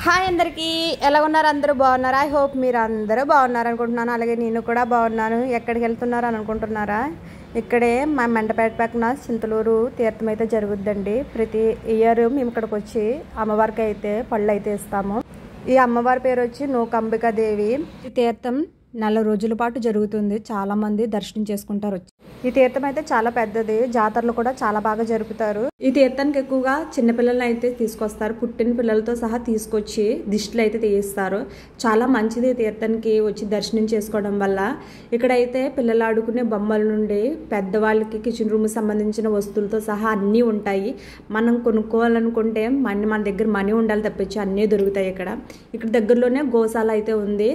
Hi అందరికీ, ఎలా ఉన్నారు? అందరూ బాగున్నారా? ఐ హోప్ మీరు అందరూ బాగున్నారు అనుకుంటున్నాను. అలాగే నేను కూడా బాగున్నాను. ఎక్కడికి వెళ్తున్నారు అని అనుకుంటున్నారా? ఇక్కడే మా మెండపేట పక్కన చింతలూరు తీర్థం అయితే జరుగుద్దండి. ప్రతి ఇయర్ మేము ఇక్కడికి వచ్చి అమ్మవారికి అయితే పళ్ళు అయితే ఇస్తాము. ఈ అమ్మవారి పేరు వచ్చి నూకంబికా దేవి. ఈ తీర్థం నెల రోజుల పాటు జరుగుతుంది. చాలామంది దర్శనం చేసుకుంటారు. ఈ తీర్థం అయితే చాలా పెద్దది. జాతరలు కూడా చాలా బాగా జరుపుతారు. ఈ తీర్థానికి ఎక్కువగా చిన్నపిల్లలను అయితే తీసుకొస్తారు. పుట్టిన పిల్లలతో సహా తీసుకొచ్చి దిష్టిలు అయితే తీయిస్తారు. చాలా మంచిది తీర్థానికి వచ్చి దర్శనం చేసుకోవడం వల్ల. ఇక్కడైతే పిల్లలు ఆడుకునే బొమ్మల నుండి పెద్దవాళ్ళకి కిచెన్ రూమ్ సంబంధించిన వస్తువులతో సహా అన్నీ ఉంటాయి. మనం కొనుక్కోవాలనుకుంటే మన దగ్గర మనీ ఉండాలి తప్పించి అన్నీ దొరుకుతాయి. ఇక్కడ దగ్గరలోనే గోశాల అయితే ఉంది.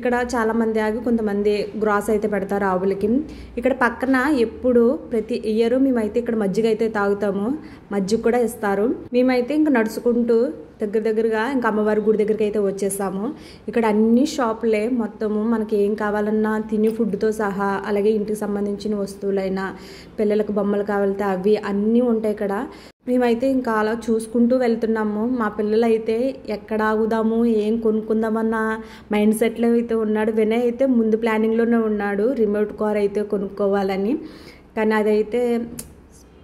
ఇక్కడ చాలా మంది ఆగి కొంతమంది గ్రాస్ అయితే పెడతారు ఆవులకి. ఇక్కడ పక్కన ఎప్పుడు ప్రతి ఇయర్ మేమైతే ఇక్కడ మజ్జిగ అయితే తాగుతాము. మజ్జిగ కూడా ఇస్తారు. మేమైతే ఇంకా నడుచుకుంటూ దగ్గరగా ఇంకా అమ్మవారి గుడి దగ్గరికి అయితే వచ్చేసాము. ఇక్కడ అన్ని షాపులే మొత్తము మనకి ఏం కావాలన్నా తిని ఫుడ్తో సహా, అలాగే ఇంటికి సంబంధించిన వస్తువులైనా, పిల్లలకు బొమ్మలు కావాలితే అవి అన్నీ ఉంటాయి ఇక్కడ. మేమైతే ఇంకా అలా చూసుకుంటూ వెళ్తున్నాము. మా పిల్లలు అయితే ఎక్కడ ఆగుదాము, ఏం కొనుక్కుందామన్న మైండ్ సెట్లో అయితే ఉన్నాడు. వినయ్ అయితే ముందు ప్లానింగ్లోనే ఉన్నాడు రిమోట్ కార్ అయితే కొనుక్కోవాలని. కానీ అదైతే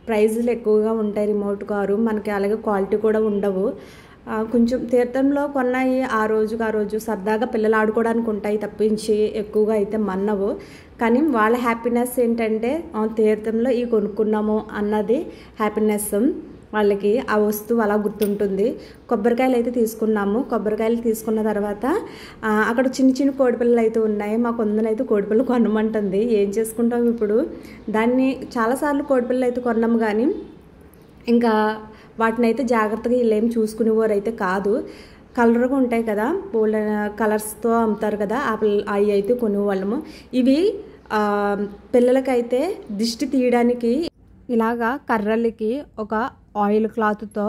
ప్రైజులు ఎక్కువగా ఉంటాయి రిమోట్ కారు మనకి, అలాగే క్వాలిటీ కూడా ఉండవు. కొంచెం తీర్థంలో కొన్నాయి ఆ రోజు సరదాగా పిల్లలు ఆడుకోవడానికి ఉంటాయి తప్పించి ఎక్కువగా అయితే మన్నవు. కానీ వాళ్ళ హ్యాపీనెస్ ఏంటంటే తీర్థంలో ఈ కొనుక్కున్నాము అన్నది హ్యాపీనెస్ వాళ్ళకి. ఆ వస్తువు అలా గుర్తుంటుంది. కొబ్బరికాయలు అయితే తీసుకున్నాము. కొబ్బరికాయలు తీసుకున్న తర్వాత అక్కడ చిన్న కోడిపిల్లలు అయితే ఉన్నాయి. మా కొందనైతే కోడిపిల్లలు కొనమంటుంది. ఏం చేసుకుంటాం ఇప్పుడు? దాన్ని చాలాసార్లు కోడిపిల్లలు అయితే కొన్నాము, కానీ ఇంకా వాటిని అయితే జాగ్రత్తగా వీళ్ళేం చూసుకునేవారు అయితే కాదు. కలర్గా ఉంటాయి కదా, పూల కలర్స్తో అమ్ముతారు కదా, అవి అయితే కొనేవాళ్ళము. ఇవి పిల్లలకైతే దిష్టి తీయడానికి ఇలాగా కర్రలకి ఒక ఆయిల్ క్లాత్తో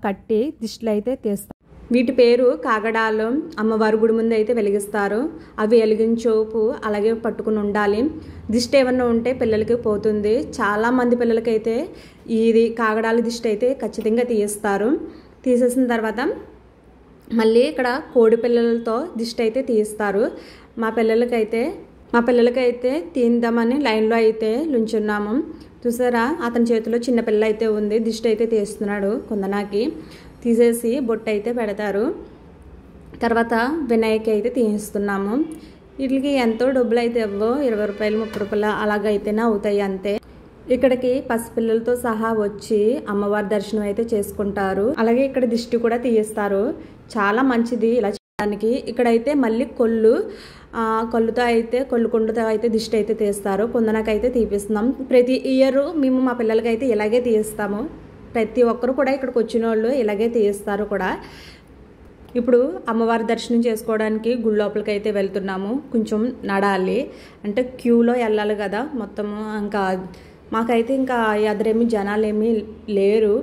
కట్టి దిష్టిలు అయితే తీస్తారు. వీటి పేరు కాగడాలు. అమ్మవారి గుడి ముందు అయితే వెలిగిస్తారు. అవి వెలిగించోపు అలాగే పట్టుకుని ఉండాలి. దిష్టి ఏమన్నా ఉంటే పిల్లలకి పోతుంది. చాలామంది పిల్లలకైతే ఇది కాగడాల దిష్టి అయితే ఖచ్చితంగా తీయిస్తారు. తీసేసిన తర్వాత మళ్ళీ ఇక్కడ కోడి పిల్లలతో దిష్టి అయితే తీయిస్తారు. మా పిల్లలకైతే తీద్దామని లైన్లో అయితే నుంచున్నాము. చూసారా, అతని చేతిలో చిన్నపిల్ల అయితే ఉంది. దిష్టి అయితే తీస్తున్నాడు. కొందనాకి తీసేసి బొట్టు అయితే పెడతారు. తర్వాత వినాయక అయితే తీస్తున్నాము. వీటికి ఎంతో డబ్బులు అయితే ఇవ్వవు, 20 రూపాయలు 30 రూపాయలు అలాగైతేనే అవుతాయి అంతే. ఇక్కడికి పసిపిల్లలతో సహా వచ్చి అమ్మవారి దర్శనం అయితే చేసుకుంటారు. అలాగే ఇక్కడ దిష్టి కూడా తీయిస్తారు. చాలా మంచిది ఇలా చేయడానికి. ఇక్కడైతే మళ్ళీ కొల్లుతో అయితే కొల్లుకుండతో అయితే దిష్టి అయితే తీస్తారు. కొందనకైతే తీపిస్తున్నాం. ప్రతి ఇయర్ మేము మా పిల్లలకైతే ఇలాగే తీయిస్తాము. ప్రతి ఒక్కరు కూడా ఇక్కడికి వచ్చిన వాళ్ళు ఇలాగే తీయిస్తారు కూడా. ఇప్పుడు అమ్మవారి దర్శనం చేసుకోవడానికి గుడి లోపలికి అయితే వెళ్తున్నాము. కొంచెం నడాలి, అంటే క్యూలో వెళ్ళాలి కదా మొత్తము. ఇంకా మాకైతే ఇంకా ఎదురేమి జనాలు ఏమీ లేరు,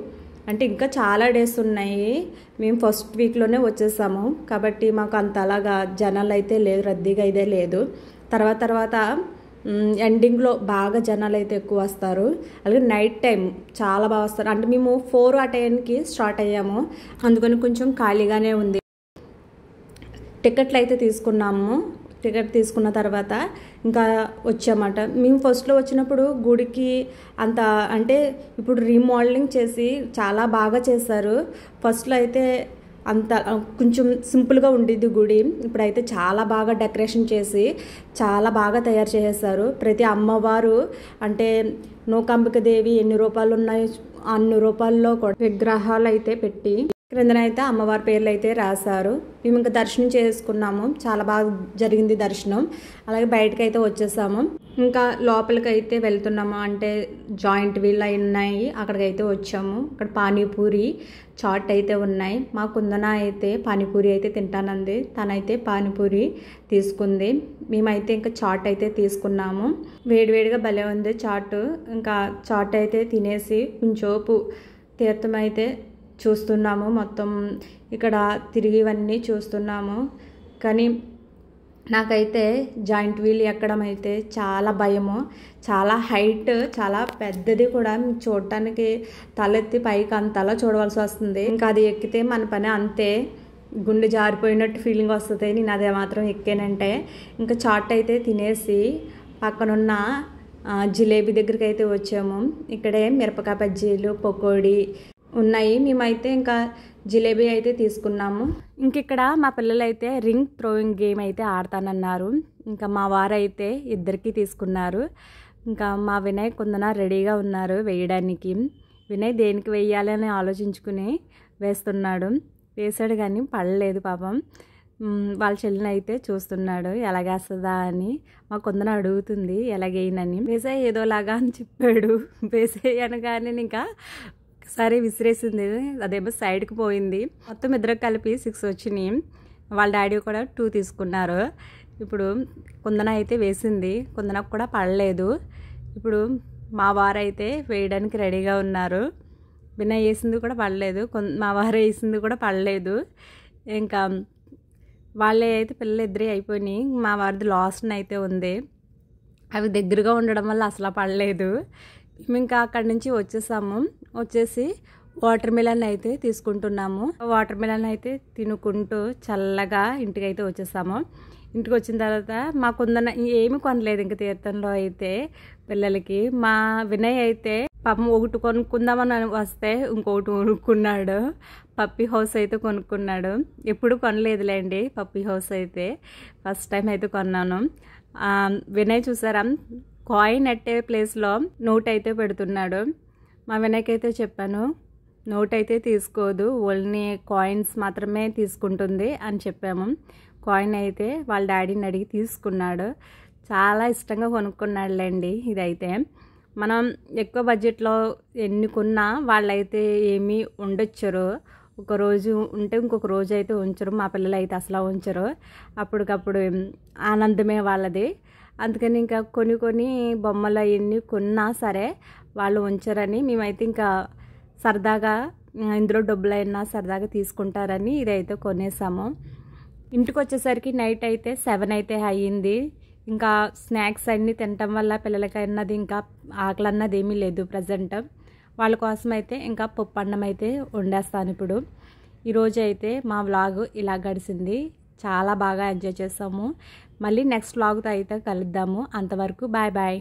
అంటే ఇంకా చాలా డేస్ ఉన్నాయి. మేము ఫస్ట్ వీక్లోనే వచ్చేసాము కాబట్టి మాకు అంత అలాగా జనాలు అయితే లేదు, రద్దీగా అయితే లేదు. తర్వాత ఎండింగ్లో బాగా జనాలు అయితే ఎక్కువ వస్తారు. అలాగే నైట్ టైం చాలా బాగా వస్తారు. అంటే మేము 4 ఆ టైంకి స్టార్ట్ అయ్యాము, అందుకని కొంచెం ఖాళీగానే ఉంది. టికెట్లు అయితే తీసుకున్నాము. టికెట్ తీసుకున్న తర్వాత ఇంకా వచ్చామట. మేము ఫస్ట్లో వచ్చినప్పుడు గుడికి అంత, అంటే ఇప్పుడు రీమోడలింగ్ చేసి చాలా బాగా చేశారు. ఫస్ట్లో అయితే అంత కొంచెం సింపుల్గా ఉండేది గుడి. ఇప్పుడైతే చాలా బాగా డెకరేషన్ చేసి చాలా బాగా తయారు చేసేసారు. ప్రతి అమ్మవారు అంటే నూకంబిక దేవి ఎన్ని రూపాయలు ఉన్నాయి అన్ని రూపాయల్లో కూడా విగ్రహాలు అయితే పెట్టి క్రిందనైతే అమ్మవారి పేర్లు అయితే రాశారు. మేము ఇంకా దర్శనం చేసుకున్నాము. చాలా బాగా జరిగింది దర్శనం. అలాగే బయటకు అయితే వచ్చేసాము. ఇంకా లోపలికి అయితే వెళ్తున్నాము. అంటే జాయింట్ వీల్ అయి ఉన్నాయి, అక్కడికైతే వచ్చాము. అక్కడ పానీపూరి చాట్ అయితే ఉన్నాయి. మా కుందన అయితే పానీపూరి అయితే తింటానంది. తనైతే పానీపూరి తీసుకుంది. మేమైతే ఇంకా చాట్ అయితే తీసుకున్నాము. వేడివేడిగా భలే ఉంది చాట్. ఇంకా చాట్ అయితే తినేసి కొంచెంసేపు తీర్థం అయితే చూస్తున్నాము. మొత్తం ఇక్కడ తిరిగి ఇవన్నీ చూస్తున్నాము. కానీ నాకైతే జాయింట్ వీల్ ఎక్కడం అయితే చాలా భయము. చాలా హైట్, చాలా పెద్దది కూడా. చూడటానికి తలెత్తి పైకి అంతలా చూడవలసి వస్తుంది. ఇంకా అది ఎక్కితే మన పని అంతే. గుండె జారిపోయినట్టు ఫీలింగ్ వస్తుంది నేను అదే మాత్రం ఎక్కానంటే. ఇంకా చాట్ అయితే తినేసి పక్కనున్న జిలేబీ దగ్గరికి అయితే వచ్చాము. ఇక్కడే మిరపకాయ బజ్జీలు, పకోడీ ఉన్నాయి. మేమైతే ఇంకా జిలేబీ అయితే తీసుకున్నాము. ఇంక ఇక్కడ మా పిల్లలు అయితే రింగ్ థ్రోయింగ్ గేమ్ అయితే ఆడతానన్నారు. ఇంకా మా వారైతే ఇద్దరికి తీసుకున్నారు. ఇంకా మా వినయ్ కొందన రెడీగా ఉన్నారు వేయడానికి. వినయ్ దేనికి వేయాలని ఆలోచించుకుని వేస్తున్నాడు. వేసాడు కానీ పడలేదు పాపం. వాళ్ళ చెల్లిని అయితే చూస్తున్నాడు ఎలాగేస్తుందా అని. మా కొందన అడుగుతుంది ఎలాగేయనని. వేసే ఏదోలాగా అని చెప్పాడు. వేసేయను కానీ ఇంకా సరే విసిరేసింది, అదేమో సైడ్కి పోయింది. మొత్తం ఇద్దరు కలిపి 6 వచ్చినాయి. వాళ్ళ డాడీ కూడా 2 తీసుకున్నారు. ఇప్పుడు కొందన అయితే వేసింది, కొందనకు కూడా పడలేదు. ఇప్పుడు మా వారైతే వేయడానికి రెడీగా ఉన్నారు. వినయ్ వేసింది కూడా పడలేదు, మా వారు వేసింది కూడా పడలేదు. ఇంకా వాళ్ళే అయితే పిల్లలు ఇద్దరే అయిపోయినాయి. మా వారిది లాస్ట్ అయితే ఉంది. అవి దగ్గరగా ఉండడం వల్ల అసలు పడలేదు. మేము ఇంకా అక్కడి నుంచి వచ్చేసి వాటర్ మిలన్ అయితే తీసుకుంటున్నాము. వాటర్ మిలన్ అయితే తినుకుంటూ చల్లగా ఇంటికైతే వచ్చేసాము. ఇంటికి వచ్చిన తర్వాత మాకుందన ఏమి కొనలేదు ఇంకా తీర్థంలో అయితే పిల్లలకి. మా వినయ్ అయితే పాపం ఒకటి కొనుక్కుందామని వస్తే ఇంకొకటి కొనుక్కున్నాడు. పప్పీ హౌస్ అయితే కొనుక్కున్నాడు. ఎప్పుడు కొనలేదులేండి పప్పీ హౌస్ అయితే, ఫస్ట్ టైం అయితే కొన్నాను. వినయ్ చూసారా, కాయిన్ అట్టే ప్లేస్లో నోట్ అయితే పెడుతున్నాడు. మా వినయ్కి అయితే చెప్పాను నోట్ అయితే తీసుకోదు, ఓన్లీ కాయిన్స్ మాత్రమే తీసుకుంటుంది అని చెప్పాము. కాయిన్ అయితే వాళ్ళ డాడీని అడిగి తీసుకున్నాడు. చాలా ఇష్టంగా కొనుక్కున్నాడులేండి. ఇదైతే మనం ఎక్కువ బడ్జెట్లో ఎన్ని కొన్నా వాళ్ళైతే ఏమీ ఉండొచ్చరు. ఒకరోజు ఉంటే ఇంకొక రోజు అయితే ఉంచరు. మా పిల్లలు అయితే అసలు ఉంచరు. అప్పటికప్పుడు ఆనందమే వాళ్ళది. అందుకని ఇంకా కొన్ని బొమ్మలు అవన్నీ కొన్నా సరే వాళ్ళు ఉంచరని మేమైతే ఇంకా సరదాగా ఇందులో డబ్బులైనా సరదాగా తీసుకుంటారని ఇదైతే కొనేసాము. ఇంటికి వచ్చేసరికి నైట్ అయితే 7 అయితే అయ్యింది. ఇంకా స్నాక్స్ అన్నీ తినటం వల్ల పిల్లలకి అన్నది ఇంకా ఆకలి అన్నది ఏమీ లేదు ప్రజెంట్. వాళ్ళ కోసం అయితే ఇంకా పప్పు అన్నం అయితే వండేస్తాను ఇప్పుడు. ఈరోజు అయితే మా వ్లాగ్ ఇలా గడిచింది. చాలా బాగా ఎంజాయ్ చేసాము. మళ్ళీ నెక్స్ట్ వ్లాగ్తో అయితే కలుద్దాము. అంతవరకు బాయ్ బాయ్.